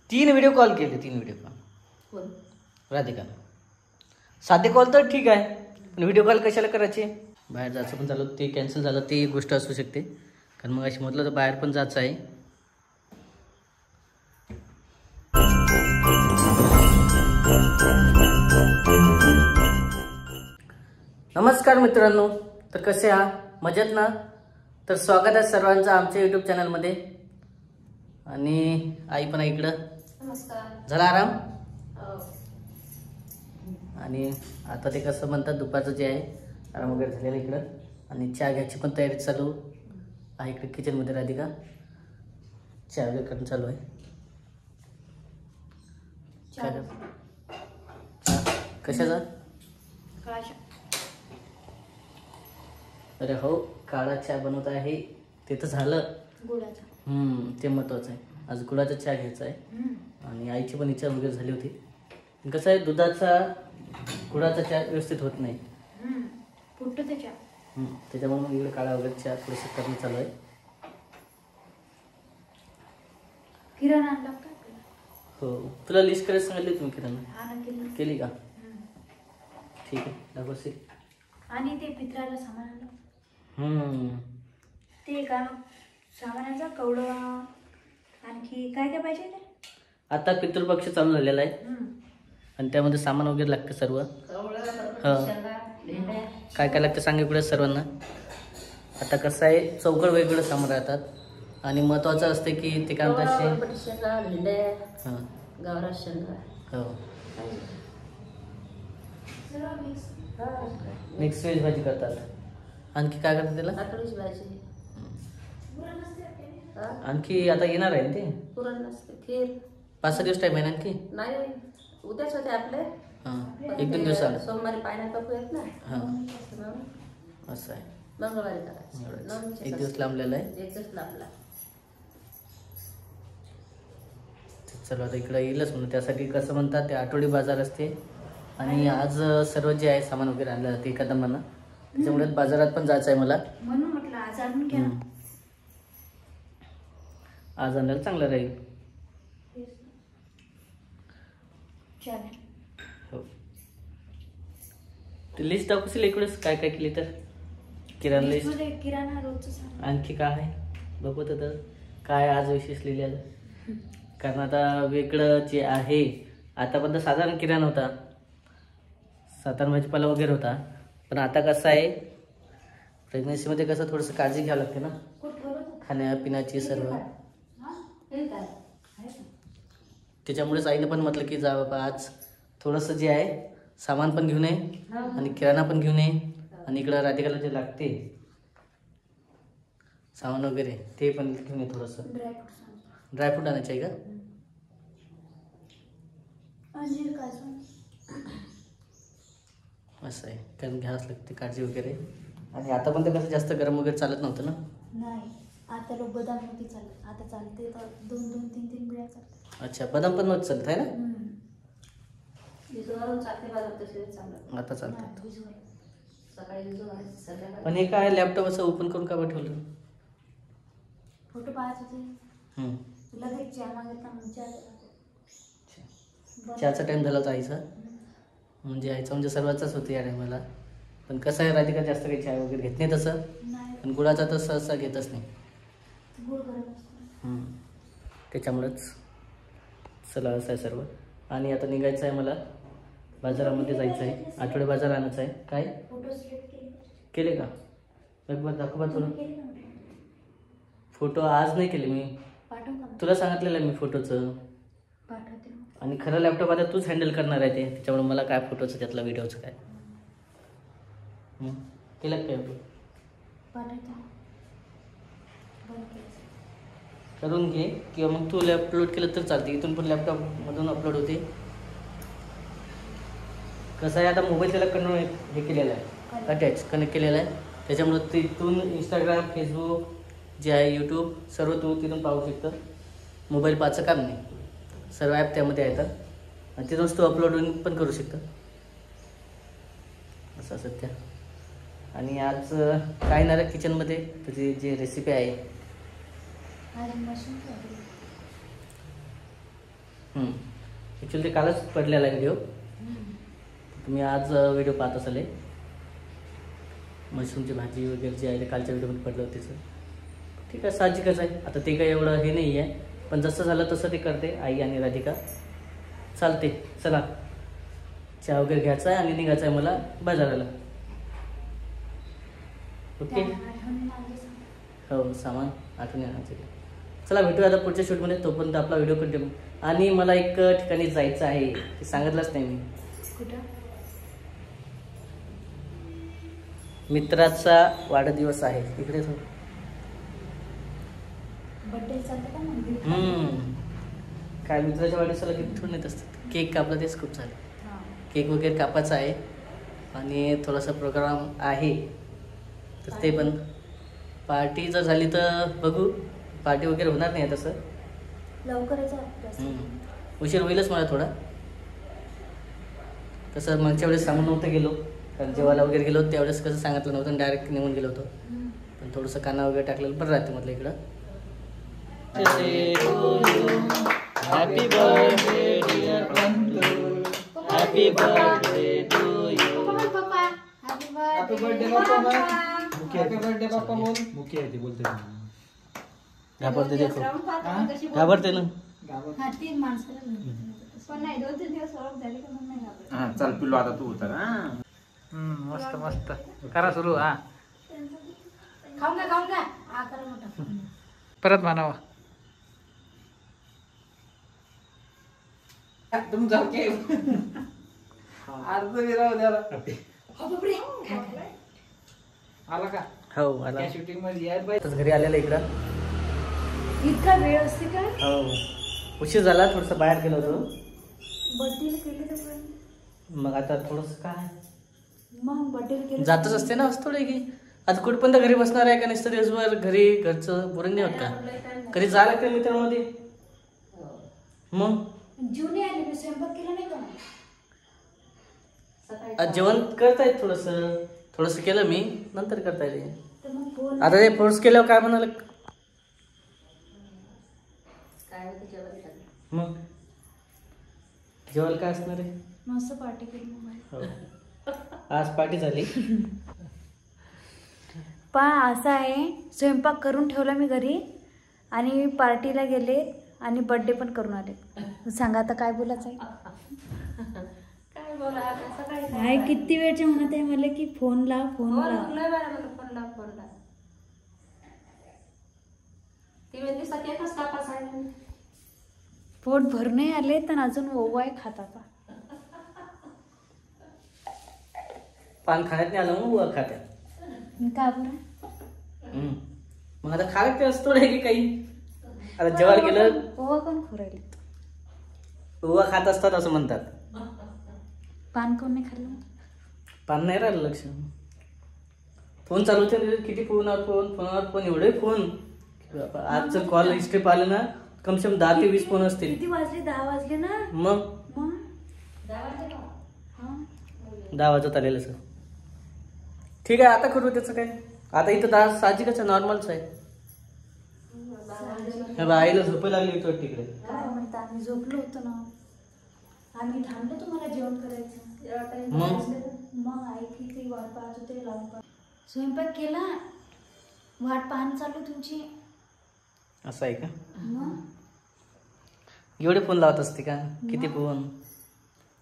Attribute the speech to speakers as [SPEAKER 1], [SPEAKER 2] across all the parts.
[SPEAKER 1] 3 video call केले, 3 video call. Radhika साधे call तर ठीक आहे, पण व्हिडिओ कॉल कशाला करायचे? बाहेर जायचं पण झालं ते कॅन्सल झालं, ती गोष्ट असू शकते. कारण मग अशी म्हटलं तर बाहेर पण जायचं आहे. नमस्कार मित्रांनो, तर कसे आहात? मजेत ना? तर स्वागत आहे सर्वांचं आमच्या यूट्यूब चॅनलमध्ये. आणि आई पण आहे इकडं. नमस्कार. झाला आराम? आणि आता ते कसं म्हणतात दुपारचं जे आहे आराम वगैरे झालेलं इकडं. आणि चहा घ्यायची पण तयारी चालू आहे इकडे किचनमध्ये. राधिका चहा वगैरे करून चालू आहे. चहा कशाचा? अरे हो, काळा चहा बनवत आहे ते तर झालं. गुळाचा. ते महत्वाचं आहे. आज गुळाचा चहा घ्यायचा आहे. आणि आईची पण इच्छा वगैरे झाली होती. कसं आहे दुधाचा गुळाचा चहा व्यवस्थित होत नाही, फुटतो ते चहा. त्याच्यामुळे मग इकडे काळा वगैरे चहा थोडंसं करणं चालू आहे.
[SPEAKER 2] किराणा आणला का?
[SPEAKER 1] हो, तुला लिस्ट करायला सांगितली तुम्ही किराणा? केली का? ठीक आहे, दाखवशील.
[SPEAKER 2] आणि ते पित्राला सामान आणलं. ते का सामानाचा कवडा, आणखी काय काय पाहिजे ते?
[SPEAKER 1] आता पितृपक्ष चालू झालेला आहे आणि त्यामध्ये सामान वगैरे लागतं सर्व. काय काय लागतं सांग इकडे सर्वांना. आता कसं आहे चौकड वेगवेगळं सामान राहतात आणि महत्वाचं असते की ते काय म्हणतात हो मिक्स व्हेज भाजी करतात. आणखी काय करतात त्याला? भाजी. आणखी आता येणार आहे ते
[SPEAKER 2] पुरण नसते, खीर.
[SPEAKER 1] 5-6 दिवस टाइम आहे ना? आणखी
[SPEAKER 2] नाही, उद्याच होते आपले.
[SPEAKER 1] 1-2 दिवस आले.
[SPEAKER 2] सोमवारी पायनॅपल आहेत ना.
[SPEAKER 1] असं आहे.
[SPEAKER 2] मंगळवारी करायचं.
[SPEAKER 1] 1 दिवस लांबलेला आहे.
[SPEAKER 2] 1 दिवस लांबला.
[SPEAKER 1] चला आता इकडे येईलच म्हणून. त्यासाठी कसं म्हणतात ते आठवडी बाजार असते आणि आज सर्व जे आहे सामान वगैरे आणलं जाते एका दमानं. त्याच्यामुळे बाजारात पण जायचं आहे मला,
[SPEAKER 2] म्हणून म्हटलं आज आणून घ्या.
[SPEAKER 1] आज आणल्याला चांगलं राहील. हो, ते लिस्ट दाखवशील इकडेच काय काय केली तर? किराणा लिस्ट.
[SPEAKER 2] किराणा रोजचं. आणखी
[SPEAKER 1] काय आहे बघू तर काय आज विशेष लिहिलेलं. कारण आता वेगळं जे आहे आतापर्यंत साधारण किराणा होता, साधारण भाजीपाला वगैरे होता. पण आता कसं आहे प्रेग्नन्सीमध्ये कसं थोडंसं काळजी घ्यावं लागते ना खाण्यापिण्याची सर्व. त्याच्यामुळेच आईनं पण म्हटलं की जा बाबा आज थोडंसं जे आहे सामान पण घेऊन ये आणि किराणा पण घेऊन ये. आणि इकडं राधिकाला जे लागते सामान वगैरे ते पण घेऊन ये. थोडंसं ड्रायफ्रूट आणायचं आहे का? असं आहे, कारण घ्यावंच लागते काळजी वगैरे. आणि आता पण ते कसं जास्त गरम वगैरे चालत नव्हतं ना.
[SPEAKER 2] नाही, आता लोक बदाम नव्हती चालत, आता चालते 2-3 बिळ्या चालतात.
[SPEAKER 1] अच्छा, बदाम पण नव्हतं चालत आहे ना? आता चालतात. पण हे काय लॅपटॉप असं ओपन करून का ठेवलं?
[SPEAKER 2] फोटो पाहत होते. लगेच चहा मागितला.
[SPEAKER 1] चहाचा टाइम झाला होता आईचा. म्हणजे आईचा म्हणजे सर्वांचाच होतं या टायमाला. पण कसं आहे राधिका जास्त काही चहा वगैरे घेत नाही तसं. पण गुळाचा तर सहसा घेतच नाही. त्याच्यामुळेच चला असं आहे सर्व. आणि आता निघायचं आहे मला, बाजारामध्ये जायचं आहे, आठवडे बाजार आणायचं आहे. काय केले का? बघ दाखव तुला फोटो. आज नाही केले मी, तुला सांगितलेलं आहे मी फोटोचं. आणि खरं लॅपटॉप आता तूच हँडल करणार आहे ते, त्याच्यामुळे मला काय फोटोचं त्यातला व्हिडिओचं काय केलं काय करून घे. किंवा मग तू अपलोड केलं तर चालते, इथून पण लॅपटॉपमधून अपलोड होते. कसं आहे आता मोबाईल त्याला हे केलेलं आहे, अटॅच कनेक्ट केलेलं आहे. त्याच्यामुळे तिथून इंस्टाग्राम, फेसबुक जे आहे, यूट्यूब सर्व तू तिथून पाहू शकतं. मोबाईल पाहायचं काम नाही, सर्व ॲप त्यामध्ये येतात आणि तिथूनच तू अपलोड पण करू शकतं. असं सध्या. आणि आज काय येणार आहे किचनमध्ये तुझी जी रेसिपी आहे? ॲक्च्युली ते कालच पडलेला व्हिडिओ, तुम्ही आज व्हिडिओ पाहत असाल. मशरूमची भाजी वगैरे जे आहे ते कालच्या व्हिडिओमध्ये पडलं होतं त्याचं. ठीक आहे, साहजिकच आहे. आता ते काही एवढं हे नाही आहे, पण जसं झालं तसं ते करते आई आणि राधिका. चालते, चला चहा वगैरे घ्यायचा आहे आणि निघायचं आहे मला बाजाराला. ओके. हो, सामान आठवण आणायचं. चला भेटूया आता पुढच्या शूटमध्ये. तोपर्यंत आपला व्हिडिओ कंटिन्यू. आणि मला एक ठिकाणी जायचं आहे, ते सांगितलंच नाही मी.
[SPEAKER 2] कुठं?
[SPEAKER 1] मित्राचा वाढदिवस आहे इकडे.
[SPEAKER 2] बर्थडे चालतं का मग?
[SPEAKER 1] काय मित्राच्या वाढदिवसाला गिफ्ट ठेवून येत असतात. केक कापला तेच खूप झालं. केक वगैरे कापायचा आहे आणि थोडासा प्रोग्राम आहे, तर ते पण पार्टी जर झाली तर बघू. पार्टी वगैरे होणार नाही तसं,
[SPEAKER 2] लवकरच
[SPEAKER 1] उशीर होईलच मला थोडा. कसं मागच्या वेळेस सांगून नव्हतं गेलो, कारण जेवायला वगैरे गेलो त्यावेळेस कसं सांगितलं नव्हतं, डायरेक्ट निघून गेलो होतो. पण थोडंसं काना वगैरे टाकलेलं बरं राहते म्हटलं इकडं. Happy birthday dear Pantu, happy birthday to you.
[SPEAKER 2] Happy birthday
[SPEAKER 3] happy birthday पप्पा बोल. मुकी आहे ती बोलते.
[SPEAKER 1] घाबरते देखो, घाबरते ना.
[SPEAKER 3] चल पिल्लू आता तू उतर.
[SPEAKER 4] मस्त मस्त करा सुरू. हा
[SPEAKER 2] खाऊन घ्या.
[SPEAKER 4] परत म्हणावा.
[SPEAKER 3] तुम जाऊ के अर्ध विराव द्याला आला का?
[SPEAKER 1] हो आला.
[SPEAKER 3] त्या शूटिंग मध्ये यायला पाहिजे.
[SPEAKER 1] घरी आलेलं इकडं.
[SPEAKER 2] इतका वेळ असते का?
[SPEAKER 1] हो, उशीर झाला, थोडंसं बाहेर गेलो होतो.
[SPEAKER 2] बर्थडे केली तर
[SPEAKER 1] मग आता थोडंसं काय
[SPEAKER 2] मग बर्थडे केली
[SPEAKER 1] जातच असते ना, असं थोडं की आता कुठपर्यंत घरी बसणार आहे का नुसतं दिवसभर घरी. घरचं बोरिंग नाही होत का? कधी जायला लागतं मित्रांमध्ये. मग
[SPEAKER 2] जुने आले मी स्वयंपाक केला नाही का?
[SPEAKER 1] आज जेवण करतायत, थोडंसं केलं मी, नंतर करता येईल.
[SPEAKER 2] तर मग फोन
[SPEAKER 1] आता ते फोर्स केल्यावर काय म्हणाल मग जेवायला काय असणार आहे?
[SPEAKER 2] मस्त पार्टी केली मग.
[SPEAKER 1] हो, आज पार्टी झाली.
[SPEAKER 2] असं आहे, स्वयंपाक करून ठेवला मी घरी आणि पार्टीला गेले आणि बर्थडे पण करून आले. सांगा आता काय बोलायचं आहे? काय किती वेळच्या म्हणत आहे मला की फोन लाव. पोट भरणे आले तर अजून ओवाय खाता का?
[SPEAKER 1] पान खाण्यात नाही आलं मग वर खात्यात.
[SPEAKER 2] का बरं?
[SPEAKER 1] मग आता खायला ते असतो की काही. आता जेवायला गेलं
[SPEAKER 2] ओवा कोण खोरायले?
[SPEAKER 1] ओवा खात असतात असं म्हणतात.
[SPEAKER 2] पान कोण नाही खाल्लं?
[SPEAKER 1] पान नाही राहिलं लक्ष. फोन चालू होते, किती फोनावर फोन एवढे फोन. आजचं कॉल हिस्ट्री पाहिलं ना, कमसे कम 10 ते 20 फोन असतील.
[SPEAKER 2] किती वाजले? 10 वाजले ना.
[SPEAKER 1] मग 10 वाजत आलेलं सर. ठीक आहे, आता करू त्याचं काय. आता इथं 10 साहजिकच नॉर्मलच आहे. आईला झोपायला लागली होती तिकडे.
[SPEAKER 2] काय म्हणता, आम्ही झोपलो होतो ना. आम्ही थांबलो तुम्हाला जेवण करायचं. मग आई किती वाट पाहत होते, लावून स्वयंपाक केला, वाट पाहणं चालू तुमची.
[SPEAKER 1] असं आहे का?
[SPEAKER 2] मग
[SPEAKER 1] एवढे फोन लावत असते का? किती फोन?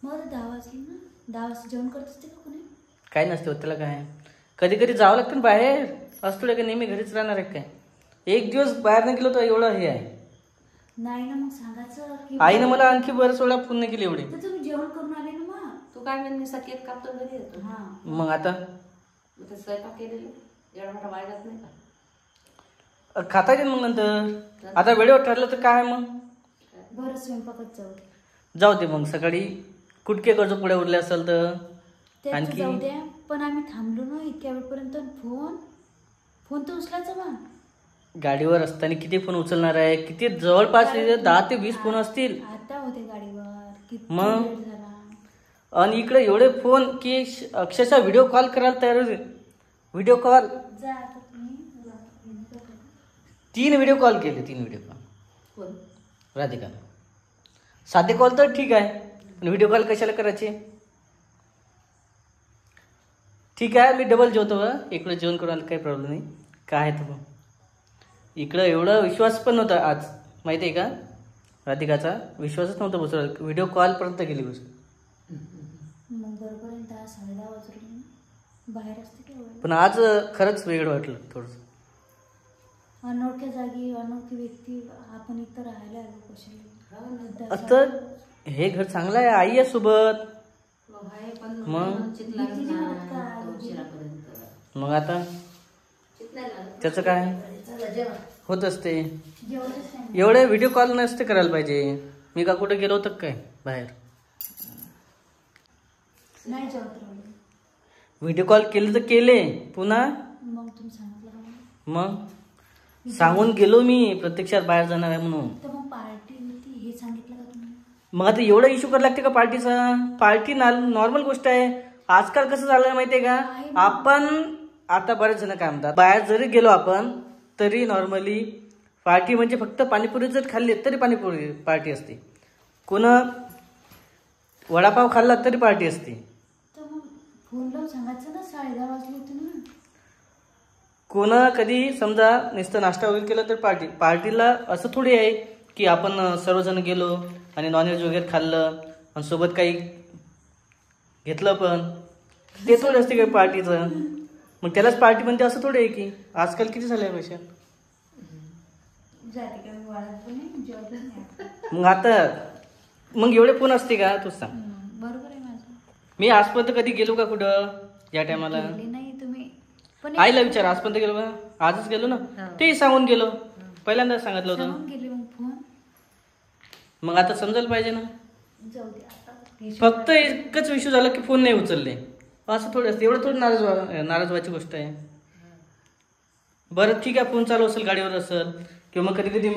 [SPEAKER 2] मग 10 वाजले ना. 10 वाजता जेवण करत असते का कोणी?
[SPEAKER 1] काय नसते होत त्याला. काय कधी कधी जावं लागतं ना बाहेर. असतो का नेहमी घरीच राहणार आहे काय? एक दिवस बाहेर नाही गेलो तर एवढं हे आहे.
[SPEAKER 2] नाही ना, मग सांगायचं की
[SPEAKER 1] आईनं मला आणखी बरंच वेळा फोन नाही केली एवढे.
[SPEAKER 2] तर तुम्ही जेवण करून आले ना. मग
[SPEAKER 5] तू काय म्हणते सकेत कापतो घरी येतो.
[SPEAKER 2] हा,
[SPEAKER 1] मग आता
[SPEAKER 5] स्वयंपाक केलेलं एवढा मोठा वाया जात नाही का?
[SPEAKER 1] खाता येईल मग नंतर. आता वेळेवर ठरलं तर काय मग.
[SPEAKER 2] बरं स्वयंपाकच
[SPEAKER 1] जाऊ दे मग. सकाळी कुटके कर्ज पुढे उरले असेल तर
[SPEAKER 2] ते
[SPEAKER 1] आणखी
[SPEAKER 2] जाऊ द्या. पण आम्ही थांबलो ना इतक्या वेळपर्यंत. फोन तर उचलायचा मग.
[SPEAKER 1] गाडीवर असताना किती फोन उचलणार आहे? किती जवळपास 10 ते 20 फोन असतील.
[SPEAKER 2] आता होते गाडीवर. किती
[SPEAKER 1] मग?
[SPEAKER 2] वेळ झाला.
[SPEAKER 1] आणि इकडे एवढे फोन की अक्षरशः व्हिडिओ कॉल करायला तयार होते. व्हिडिओ कॉल
[SPEAKER 2] जा आता तुम्ही.
[SPEAKER 1] 3 व्हिडिओ कॉल केले. 3 व्हिडिओ कॉल
[SPEAKER 5] कोण?
[SPEAKER 1] राधिका. साधे कॉल तर ठीक आहे, पण व्हिडिओ कॉल कशाला करायचे? ठीक आहे, मी डबल जेवतो. इकडे जेवण करून आलं, काही प्रॉब्लेम नाही. काय आहे तर मग इकडं एवढा विश्वास पण नव्हता आज, माहिती आहे का? राधिकाचा विश्वासच नव्हता बसवला, व्हिडिओ कॉलपर्यंत गेली गोष्ट.
[SPEAKER 2] मग बरोबर 10-10:30 वाजले, बाहेर असते की एवढं.
[SPEAKER 1] पण आज खरंच वेगळं वाटलं थोडंसं.
[SPEAKER 2] अनोळख्या जागी अनोळखी व्यक्ती, आपण इथं राहायला आलो कशाला?
[SPEAKER 1] असतं हे घर चांगलं आहे, आई आहे सोबत.
[SPEAKER 5] आहे पण
[SPEAKER 1] मग?
[SPEAKER 5] चित लागत ना उशिरापर्यंत.
[SPEAKER 1] मग आता
[SPEAKER 5] चित नाही लागत.
[SPEAKER 1] त्याचं काय
[SPEAKER 5] चला जेवा.
[SPEAKER 1] होत असते.
[SPEAKER 2] जेवढंच नाही.
[SPEAKER 1] एवढे व्हिडिओ कॉल नसते करायला पाहिजे. मी का कुठे गेलो होतं काय बाहेर?
[SPEAKER 2] नाही जेवत राहिले.
[SPEAKER 1] व्हिडिओ कॉल केले तर केले, पुन्हा
[SPEAKER 2] मग तुम्ही सांगितलं का मला?
[SPEAKER 1] मग सांगून गेलो मी प्रत्यक्षात बाहेर जाणार आहे म्हणून.
[SPEAKER 2] तर मग पार्टी होती हे सांगितलं का तुम्ही?
[SPEAKER 1] मग आता एवढा इश्यू करायला लागते का पार्टीचा? पार्टी नॉर्मल गोष्ट आहे. आजकाल कसं झालं माहितीये का, आपण आता बरेच जण काय म्हणतात, बाहेर जरी गेलो आपण तरी नॉर्मली पार्टी म्हणजे फक्त पाणीपुरी जर खाल्ली तरी पाणीपुरी पार्टी असते, कोण वडापाव खाल्ला तरी पार्टी असते.
[SPEAKER 2] तर मग फोन लावून सांगायचं ना, 10:30 वाजले होते ना.
[SPEAKER 1] कोण कधी समजा नुसतं नाश्ता वगैरे केलं तर पार्टीला असं थोडी आहे की आपण सर्वजण गेलो आणि नॉनव्हेज वगैरे खाल्लं आणि सोबत काही घेतलं, पण ते थोडं असते काही पार्टीचं. मग त्यालाच पार्टी म्हणते असं थोडी आहे की. आजकाल किती झाल्या पैशा.
[SPEAKER 2] जाते का वाढत पण नाही, जेवत नाही.
[SPEAKER 1] मग आता मग एवढे फोन असते का तू सांग?
[SPEAKER 2] बरोबर आहे माझं.
[SPEAKER 1] मी आजपर्यंत कधी गेलो का कुठं या टायमाला?
[SPEAKER 2] गेले नाही तुम्ही पण.
[SPEAKER 1] आईला विचार, आजपर्यंत गेलो का? आजच गेलो ना, ते सांगून गेलो, पहिल्यांदा सांगितलं होतं.
[SPEAKER 2] सांगून गेले मग फोन.
[SPEAKER 1] मग आता समजायला पाहिजे ना.
[SPEAKER 2] जाऊ दे आता.
[SPEAKER 1] फक्त एकच इश्यू झाला की फोन नाही उचलले, असं थोडं असतं. एवढं थोडं नाराज व्हायची गोष्ट आहे. बरं ठीक आहे, फोन चालू असेल, गाडीवर असेल, किंवा मग कधी कधी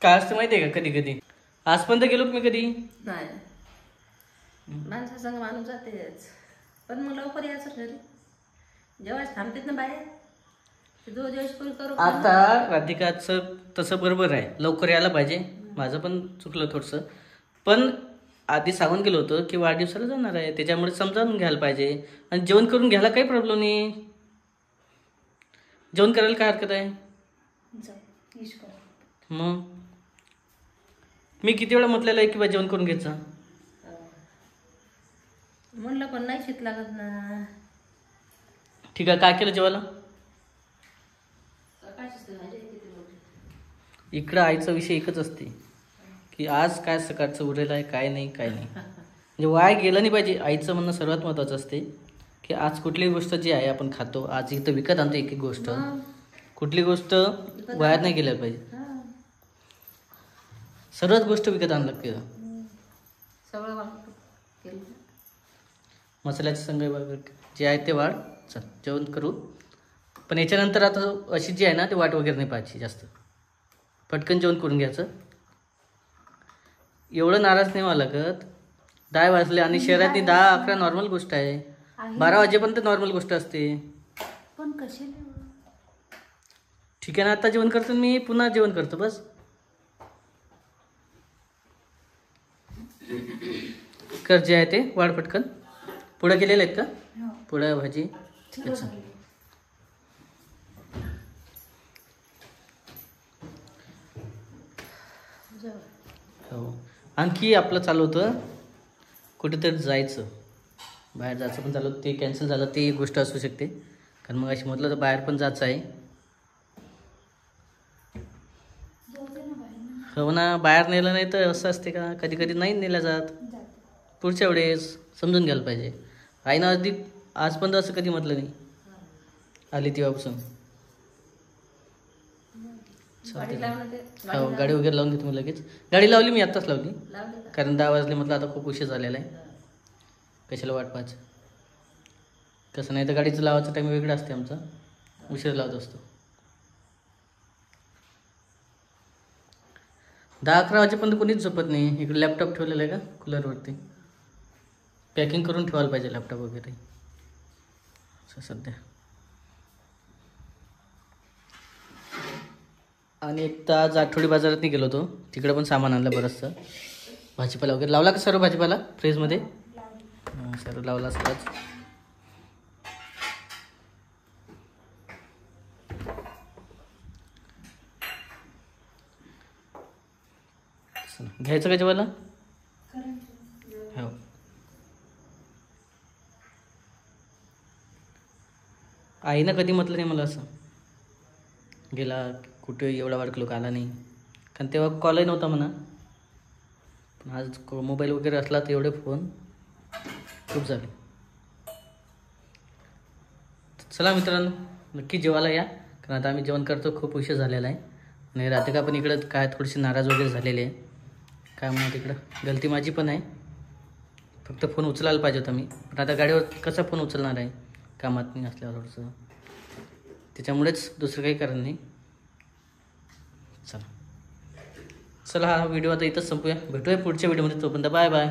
[SPEAKER 1] काय असतं माहिती आहे का, कधी कधी आजपर्यंत गेलो मी कधी
[SPEAKER 5] नाही. माणसासंग माणूस जातेच, पण मग लवकर यायचं घरी. जेव्हा थांबतेत ना बाहेर, जो जेवण पूर्ण करू.
[SPEAKER 1] आता राधिकाचं तसं बरोबर आहे, लवकर यायला पाहिजे. माझं पण चुकलं थोडंसं, पण आधी सांगून गेलो होतं की वाढदिवसाला जाणार आहे, त्याच्यामुळे समजावून घ्यायला पाहिजे. आणि जेवण करून घ्यायला काही प्रॉब्लेम नाही, जेवण करायला काय हरकत आहे.
[SPEAKER 2] जाऊ ईश करा.
[SPEAKER 1] मग मी किती वेळा म्हटलेलं आहे की बा जेवण करून घ्यायचं.
[SPEAKER 5] म्हणलं पण नाही चित लागत ना.
[SPEAKER 1] ठीक आहे, काय केलं जेवायला? इकडं आईचा विषय एकच असते की आज काय सकाळचं उरलेलं आहे, काय नाही काय नाही, म्हणजे वाया गेलं नाही पाहिजे. आईचं म्हणणं सर्वात महत्त्वाचं असते की आज कुठलीही गोष्ट जी आहे आपण खातो, आज इथं विकत आणतो एक एक गोष्ट, कुठली गोष्ट वाया नाही गेल्या पाहिजे. सर्वच गोष्ट विकत आणलं लागते.
[SPEAKER 5] सगळं केलं.
[SPEAKER 1] मसाल्याचे संघ जे आहे ते वाढ. चल जेवण करू, पण याच्यानंतर आता अशी जी आहे ना, ते वाट वगैरे नाही पाहायची जास्त, पटकन जेवण करून घ्यायचं. एवढं नाराज नाही व्हावं लागत. 10 वाजले आणि शहरातली 10-11 नॉर्मल गोष्ट आहे, 12 वाजेपर्यंत नॉर्मल गोष्ट असते.
[SPEAKER 2] पण कशाला?
[SPEAKER 1] ठीक आहे ना, आता जेवण करतो मी, पुन्हा जेवण करतो बस. कर जे आहे ते वाढ पटकन. पुढे केलेले आहेत का? पुढे भाजी. अच्छा. हो, आणखी आपलं चालू होतं कुठेतरी जायचं, बाहेर जायचं पण चालू, ते कॅन्सल झालं. ते एक गोष्ट असू शकते, कारण मग अशी म्हटलं तर बाहेर पण जायचं आहे. हो ना, बाहेर नेलं नाही तर असं असते का, कधी कधी नाही नेलं जात. पुढच्या वेळेस समजून घ्यायला पाहिजे. आईनं आजपर्यंत असं कधी म्हटलं नाही, आली तेव्हापासून. हो, गाडी वगैरे लावून घेतो मी लगेच. गाडी लावली मी, आत्ताच लावली, कारण 10 वाजले म्हटलं आता खूप उशीर झालेला आहे, कशाला वाट पाहायचं. कसं नाही तर गाडीचं लावायचं टाईम वेगळा असते आमचा, उशीर लावत असतो. 10-11 वाजेपर्यंत कोणीच झोपत नाही. इकडे लॅपटॉप ठेवलेला आहे का कूलरवरती, पॅकिंग करून ठेवायला पाहिजे लॅपटॉप वगैरे असं सध्या. आणि एक तर आज आठवडी बाजारात गेलो होतो, तिकडे पण सामान आणलं बरंचसं. भाजीपाला वगैरे लावला का सर्व भाजीपाला फ्रीजमध्ये? सर्व लावला सगळंच. घ्यायचं का जेवायला? हो. आईनं कधी म्हटलं नाही मला असं गेला कुठे एवढा वाटक लोक आला नाही, कारण तेव्हा कॉलही नव्हता म्हणा. पण आज मोबाईल वगैरे असला तर एवढे फोन खूप झाले. चला मित्रांनो, नक्की जेवायला या, कारण आता आम्ही जेवण करतो, खूप उशीर झालेला आहे. आणि राधिका पण इकडं काय थोडीशी नाराज वगैरे झालेली आहे. काय म्हणा तिकडं गलती माझी पण आहे, फक्त फोन उचलायला पाहिजे होता मी. पण आता गाडीवर कसा फोन उचलणार आहे, कामात नाही असल्यावर थोडंसं, त्याच्यामुळेच दुसरं काही कारण नाही. चला हा व्हिडिओ आता इथंच संपूया. भेटूया पुढच्या व्हिडिओमध्ये. तोपर्यंत बाय बाय.